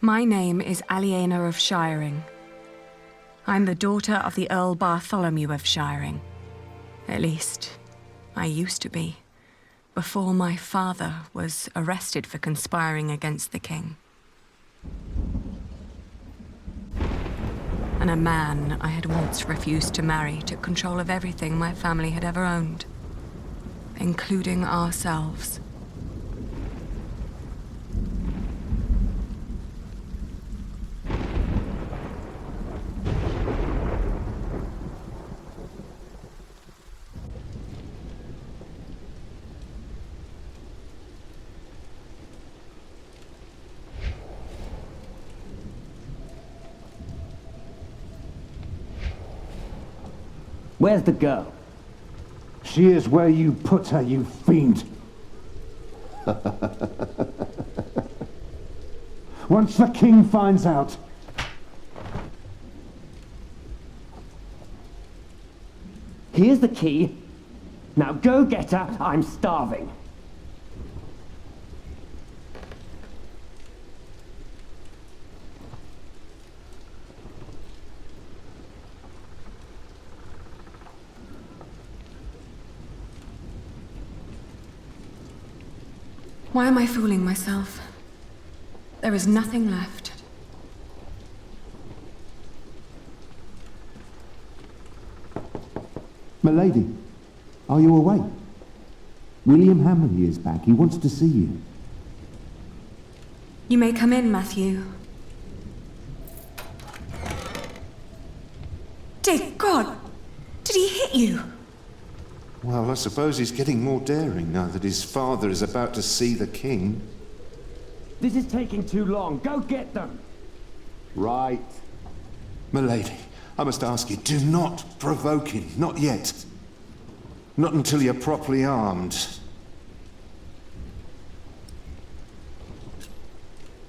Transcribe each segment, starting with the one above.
My name is Aliena of Shiring. I'm the daughter of the Earl Bartholomew of Shiring. At least, I used to be, before my father was arrested for conspiring against the king. And a man I had once refused to marry took control of everything my family had ever owned, including ourselves. Where's the girl? She is where you put her, you fiend. Once the king finds out... Here's the key. Now go get her, I'm starving. Why am I fooling myself? There is nothing left. Milady, are you awake? William Hamley is back. He wants to see you. You may come in, Matthew. Dear God! Did he hit you? Well, I suppose he's getting more daring now that his father is about to see the king. This is taking too long. Go get them! Right. Milady, I must ask you, do not provoke him. Not yet. Not until you're properly armed.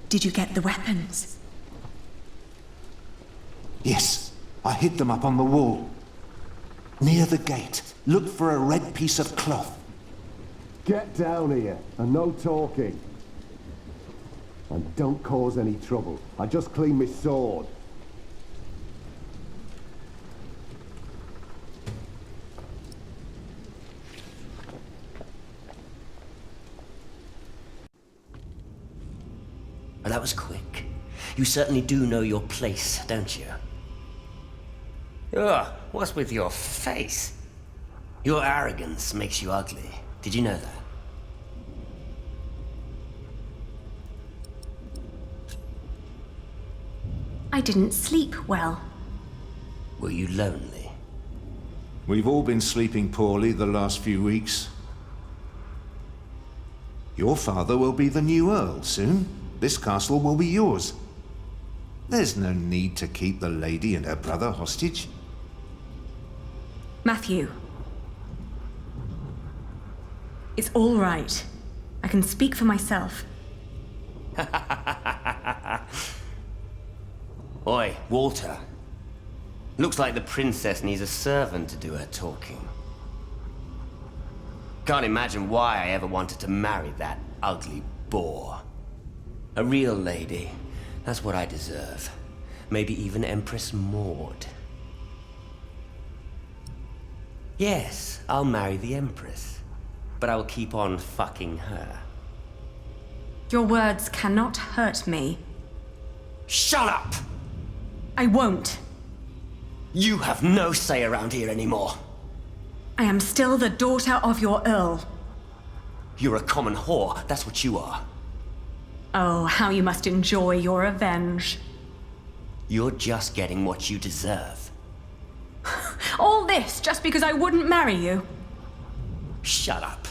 Did you get the weapons? Yes, I hid them up on the wall. Near the gate. Look for a red piece of cloth. Get down here, and no talking. And don't cause any trouble. I just cleaned my sword. Well, that was quick. You certainly do know your place, don't you? Ugh, what's with your face? Your arrogance makes you ugly. Did you know that? I didn't sleep well. Were you lonely? We've all been sleeping poorly the last few weeks. Your father will be the new Earl soon. This castle will be yours. There's no need to keep the lady and her brother hostage. Matthew. It's all right. I can speak for myself. Oi, Walter. Looks like the princess needs a servant to do her talking. Can't imagine why I ever wanted to marry that ugly boar. A real lady, that's what I deserve. Maybe even Empress Maud. Yes, I'll marry the Empress. But I will keep on fucking her. Your words cannot hurt me. Shut up! I won't. You have no say around here anymore. I am still the daughter of your Earl. You're a common whore, that's what you are. Oh, how you must enjoy your revenge. You're just getting what you deserve. All this just because I wouldn't marry you? Shut up.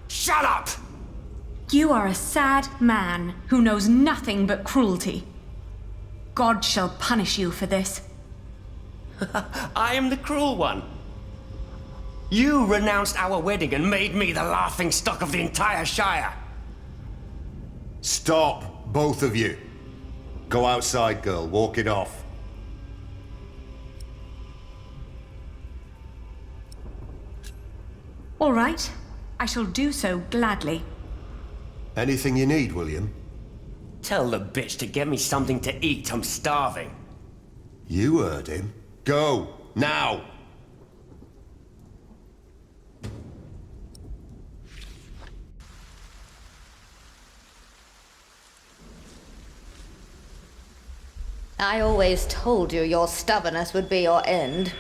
Shut up! You are a sad man who knows nothing but cruelty. God shall punish you for this. I am the cruel one. You renounced our wedding and made me the laughingstock of the entire Shire. Stop, both of you. Go outside, girl. Walk it off. All right. I shall do so gladly. Anything you need, William? Tell the bitch to get me something to eat. I'm starving. You heard him. Go, now! I always told you your stubbornness would be your end.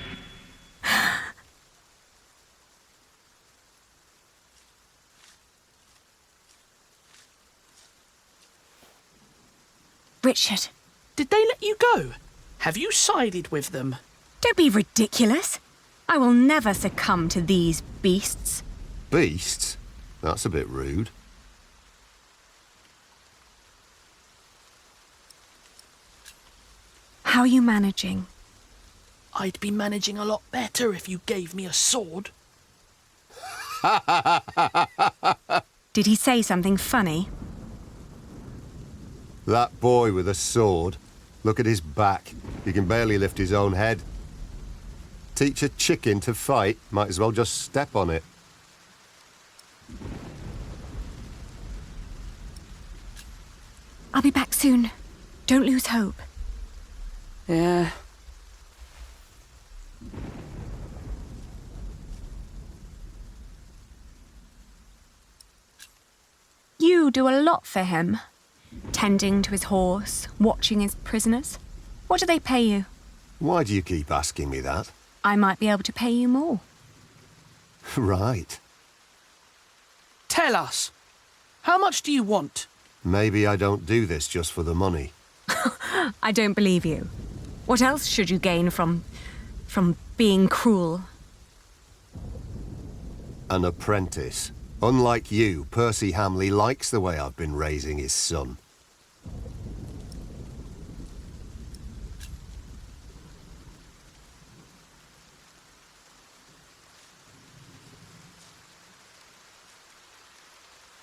Richard, Did they let you go? Have you sided with them? don't be ridiculous. I will never succumb to these beasts. Beasts? That's a bit rude. How are you managing? I'd be managing a lot better if you gave me a sword. Did he say something funny? That boy with a sword. Look at his back. He can barely lift his own head. Teach a chicken to fight, might as well just step on it. I'll be back soon. Don't lose hope. Yeah. You do a lot for him. Tending to his horse, watching his prisoners. What do they pay you? Why do you keep asking me that? I might be able to pay you more. Right. Tell us. How much do you want? Maybe I don't do this just for the money. I don't believe you. What else should you gain from being cruel? An apprentice. Unlike you, Percy Hamley likes the way I've been raising his son.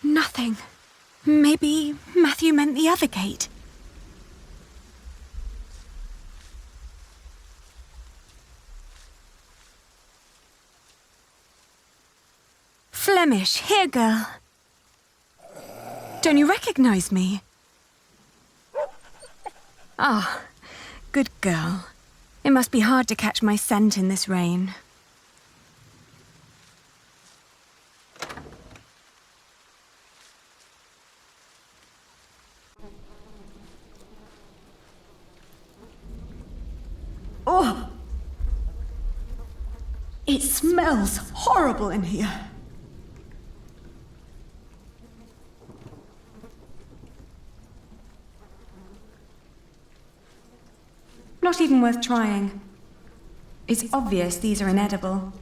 Nothing. Maybe Matthew meant the other gate. Flemish, here, girl. Don't you recognize me? Ah, good girl. It must be hard to catch my scent in this rain. Oh! It smells horrible in here. Not even worth trying. It's obvious these are inedible.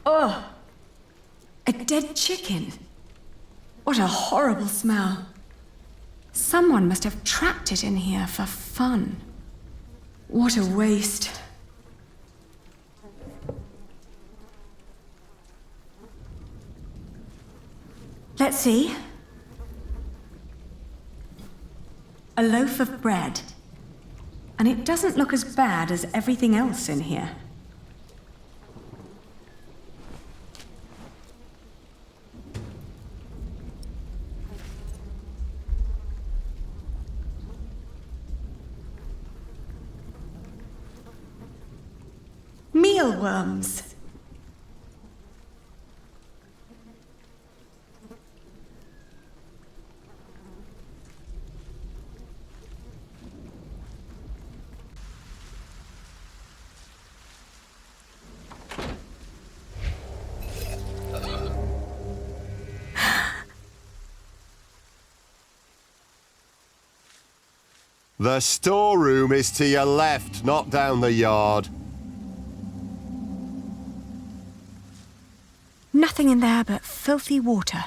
Oh! A dead chicken. What a horrible smell. Someone must have trapped it in here for fun. What a waste. Let's see. A loaf of bread. And it doesn't look as bad as everything else in here. Mealworms. The storeroom is to your left, not down the yard. Nothing in there but filthy water.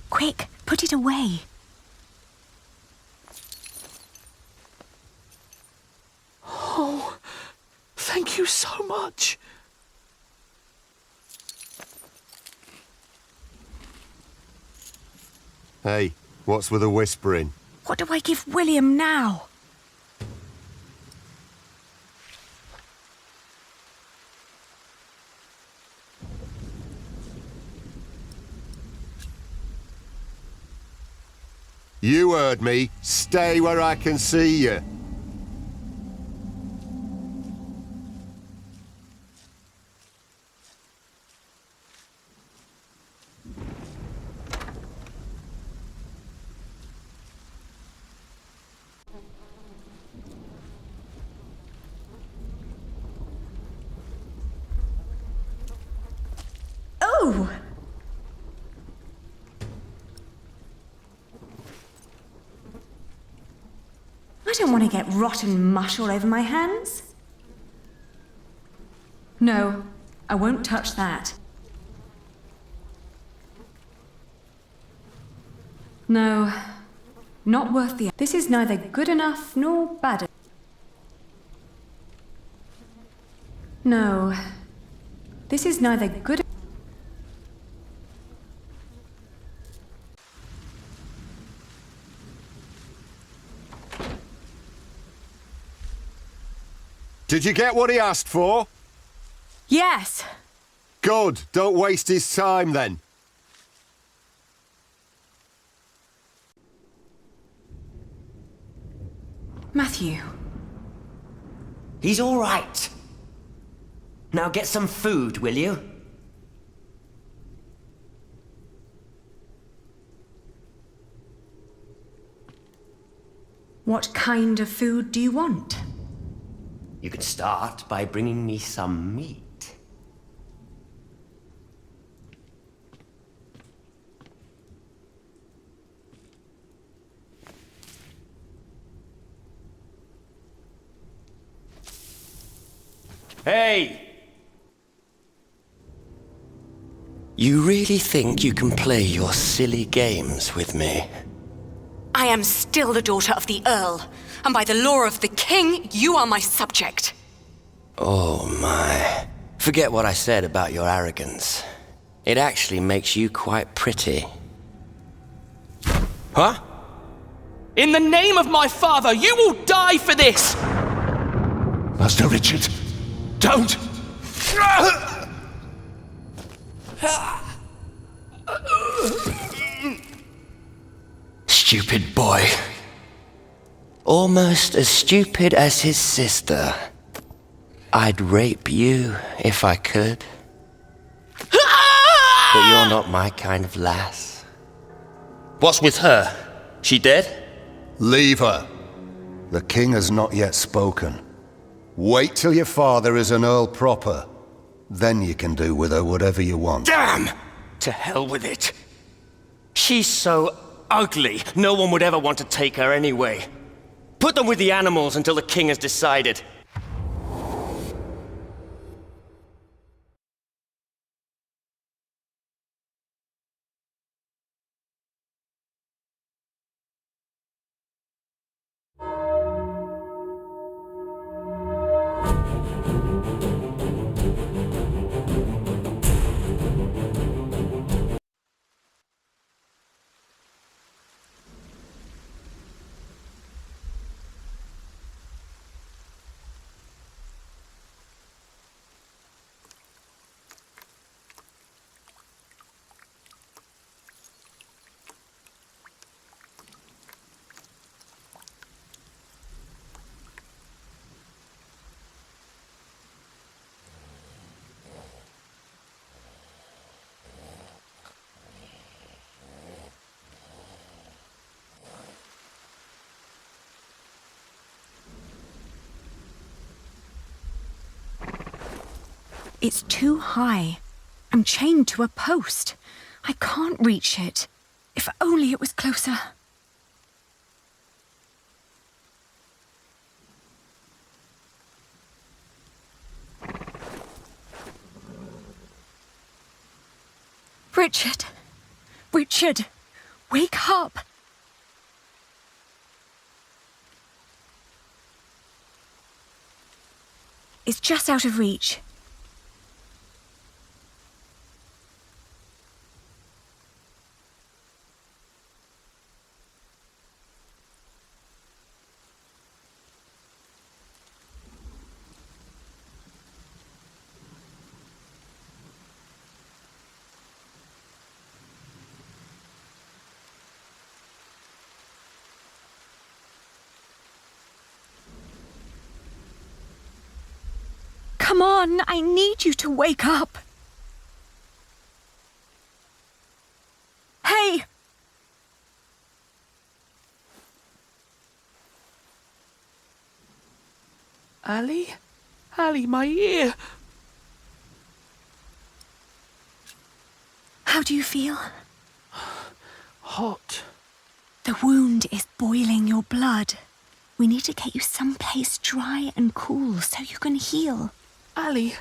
Quick, put it away. Oh, thank you so much. Hey, what's with the whispering? What do I give William now? You heard me. Stay where I can see you. Oh! I don't want to get rotten mush all over my hands. No, I won't touch that. No, not worth the... This is neither good enough nor bad. No, this is neither good... Did you get what he asked for? Yes! Good. Don't waste his time then. Matthew. He's all right. Now get some food, will you? What kind of food do you want? You could start by bringing me some meat. Hey! You really think you can play your silly games with me? I am still the daughter of the Earl, and by the law of the King, you are my subject. Oh my. Forget what I said about your arrogance. It actually makes you quite pretty. Huh? In the name of my father, you will die for this! Master Richard, don't! Stupid boy. Almost as stupid as his sister. I'd rape you if I could. But you're not my kind of lass. What's with her? She dead? Leave her. The king has not yet spoken. Wait till your father is an earl proper. Then you can do with her whatever you want. Damn! To hell with it. She's so ugly, no one would ever want to take her anyway. Put them with the animals until the king has decided. It's too high. I'm chained to a post. I can't reach it. If only it was closer. Richard! Richard! Wake up! It's just out of reach. Come on, I need you to wake up. Hey! Ali? Ali, my ear! How do you feel? Hot. The wound is boiling your blood. We need to get you someplace dry and cool so you can heal. Ali,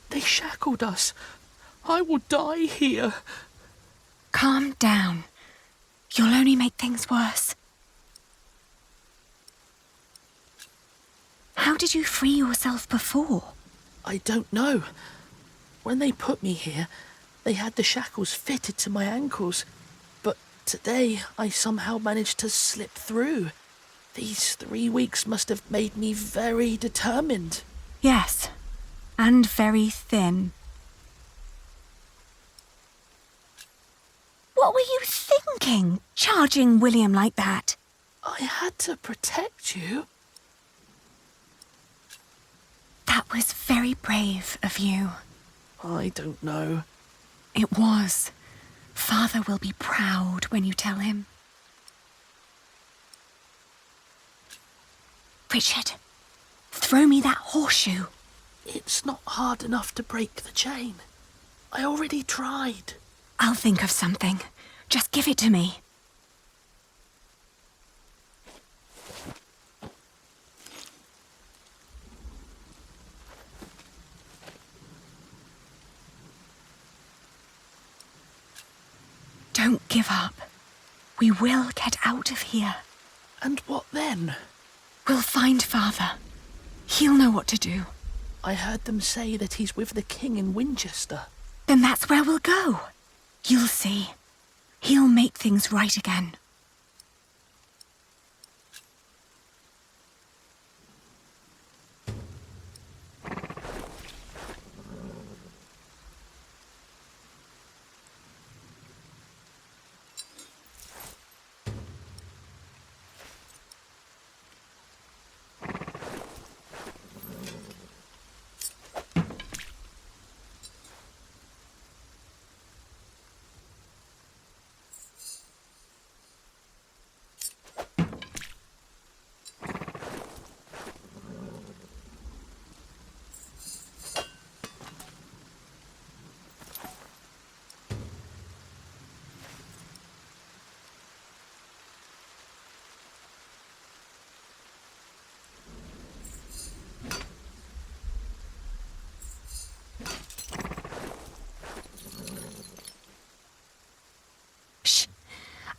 they shackled us. I will die here. Calm down. You'll only make things worse. How did you free yourself before? I don't know. When they put me here, they had the shackles fitted to my ankles. But today, I somehow managed to slip through. These 3 weeks must have made me very determined. Yes, and very thin. What were you thinking, charging William like that? I had to protect you. That was very brave of you. I don't know. It was. Father will be proud when you tell him. Richard, throw me that horseshoe. It's not hard enough to break the chain. I already tried. I'll think of something. Just give it to me. Don't give up. We will get out of here. And what then? We'll find Father. He'll know what to do. I heard them say that he's with the king in Winchester. Then that's where we'll go. You'll see. He'll make things right again.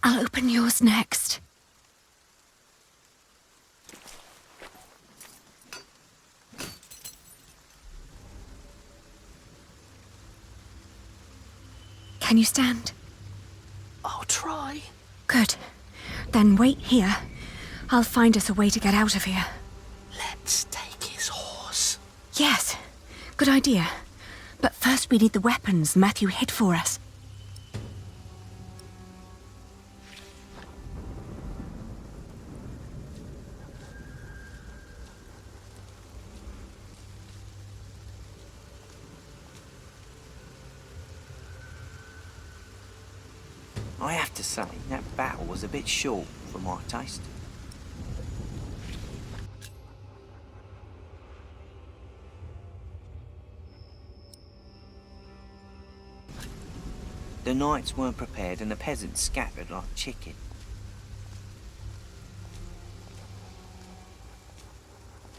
I'll open yours next. Can you stand? I'll try. Good. Then wait here. I'll find us a way to get out of here. Let's take his horse. Yes, good idea. But first we need the weapons Matthew hid for us. I have to say, that battle was a bit short for my taste. The knights weren't prepared and the peasants scattered like chicken.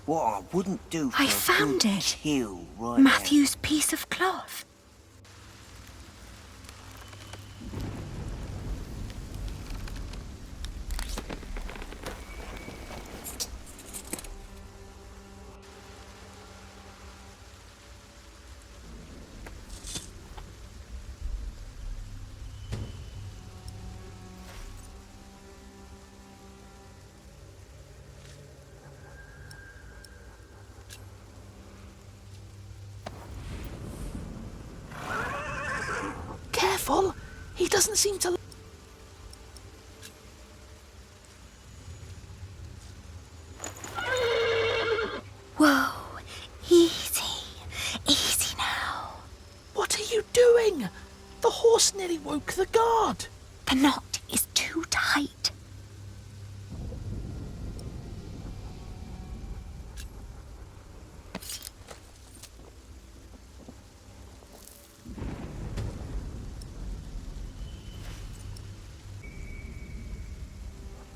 What I wouldn't do for I a found good it. kill right Matthew's piece of cloth. Careful! He doesn't seem to... Whoa, easy. nearly woke the guard. The knot is too tight.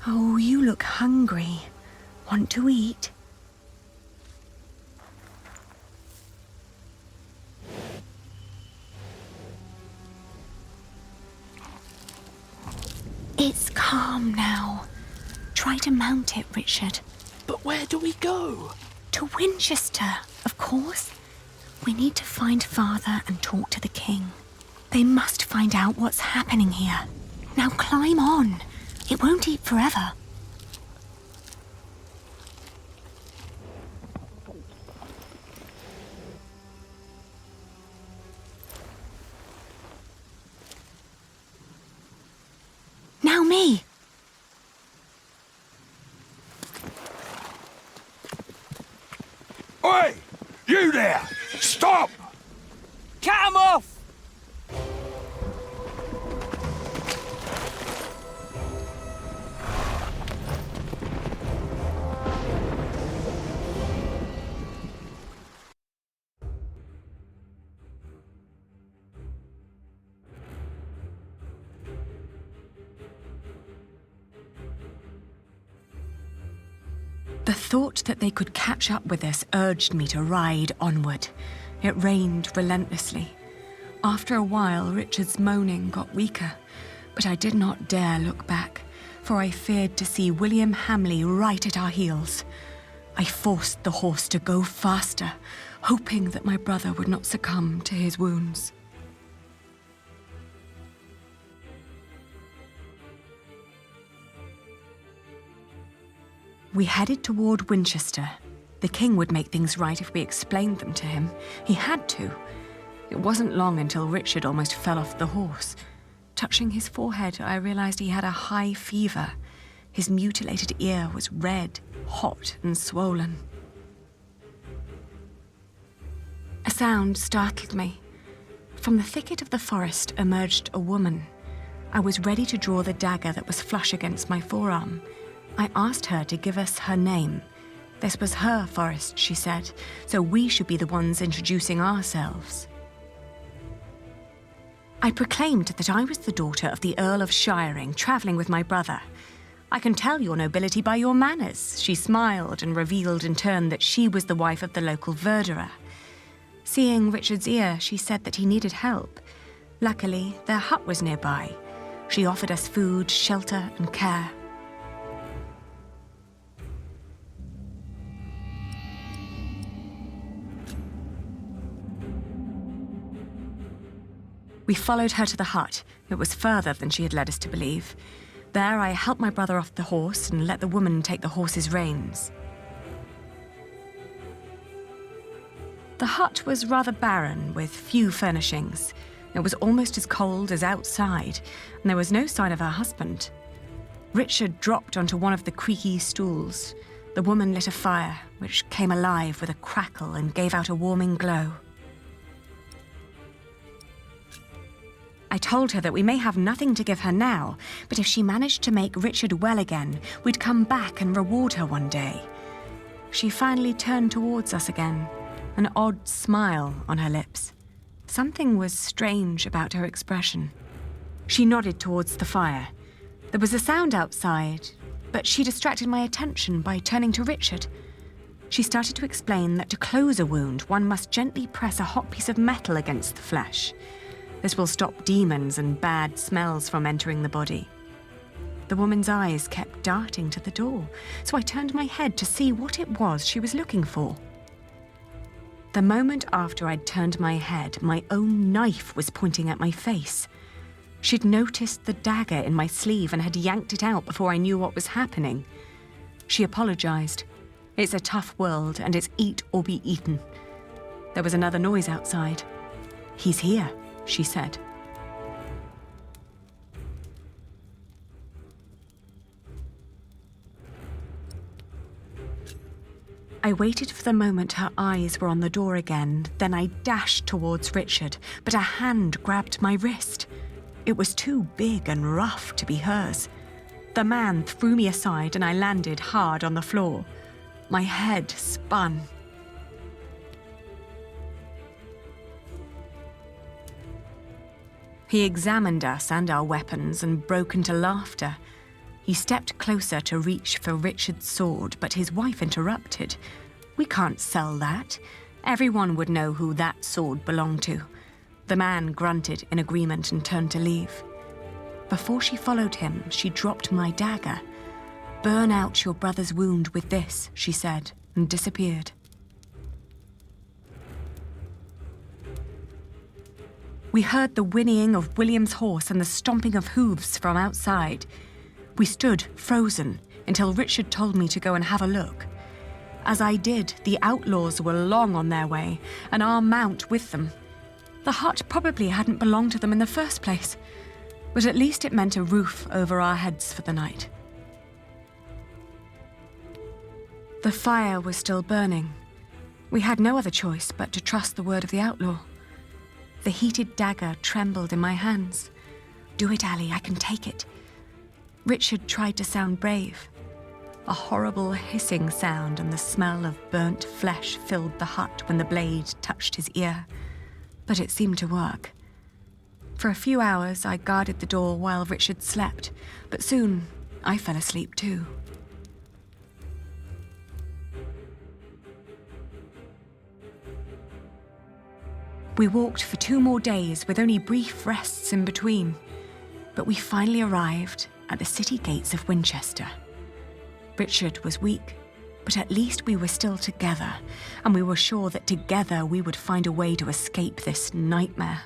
Oh, you look hungry. Want to eat? It's calm now. Try to mount it, Richard. But where do we go? To Winchester, of course. We need to find Father and talk to the king. They must find out what's happening here. Now climb on. It won't eat forever. Now me. Oi! You there! Stop! Cut 'em off! The thought that they could catch up with us urged me to ride onward. It rained relentlessly. After a while, Richard's moaning got weaker, but I did not dare look back, for I feared to see William Hamley right at our heels. I forced the horse to go faster, hoping that my brother would not succumb to his wounds. We headed toward Winchester. The king would make things right if we explained them to him. He had to. It wasn't long until Richard almost fell off the horse. Touching his forehead, I realized he had a high fever. His mutilated ear was red, hot, and swollen. A sound startled me. From the thicket of the forest emerged a woman. I was ready to draw the dagger that was flush against my forearm. I asked her to give us her name. This was her forest, she said, so we should be the ones introducing ourselves. I proclaimed that I was the daughter of the Earl of Shiring, travelling with my brother. I can tell your nobility by your manners. She smiled and revealed in turn that she was the wife of the local verderer. Seeing Richard's ear, she said that he needed help. Luckily, their hut was nearby. She offered us food, shelter, and care. We followed her to the hut. It was further than she had led us to believe. There, I helped my brother off the horse and let the woman take the horse's reins. The hut was rather barren, with few furnishings. It was almost as cold as outside, and there was no sign of her husband. Richard dropped onto one of the creaky stools. The woman lit a fire, which came alive with a crackle and gave out a warming glow. I told her that we may have nothing to give her now, but if she managed to make Richard well again, we'd come back and reward her one day. She finally turned towards us again, an odd smile on her lips. Something was strange about her expression. She nodded towards the fire. There was a sound outside, but she distracted my attention by turning to Richard. She started to explain that to close a wound, one must gently press a hot piece of metal against the flesh. This will stop demons and bad smells from entering the body. The woman's eyes kept darting to the door, so I turned my head to see what it was she was looking for. The moment after I'd turned my head, my own knife was pointing at my face. She'd noticed the dagger in my sleeve and had yanked it out before I knew what was happening. She apologized. It's a tough world, and it's eat or be eaten. There was another noise outside. "He's here," she said. I waited for the moment her eyes were on the door again, then I dashed towards Richard, but a hand grabbed my wrist. It was too big and rough to be hers. The man threw me aside and I landed hard on the floor. My head spun. He examined us and our weapons and broke into laughter. He stepped closer to reach for Richard's sword, but his wife interrupted. "We can't sell that. Everyone would know who that sword belonged to." The man grunted in agreement and turned to leave. Before she followed him, she dropped my dagger. "Burn out your brother's wound with this," she said, and disappeared. We heard the whinnying of William's horse and the stomping of hooves from outside. We stood frozen until Richard told me to go and have a look. As I did, the outlaws were long on their way, and our mount with them. The hut probably hadn't belonged to them in the first place, but at least it meant a roof over our heads for the night. The fire was still burning. We had no other choice but to trust the word of the outlaw. The heated dagger trembled in my hands. "Do it, Allie, I can take it." Richard tried to sound brave. A horrible hissing sound and the smell of burnt flesh filled the hut when the blade touched his ear. But it seemed to work. For a few hours I guarded the door while Richard slept, but soon I fell asleep too. We walked for 2 more days with only brief rests in between, but we finally arrived at the city gates of Winchester. Richard was weak, but at least we were still together, and we were sure that together we would find a way to escape this nightmare.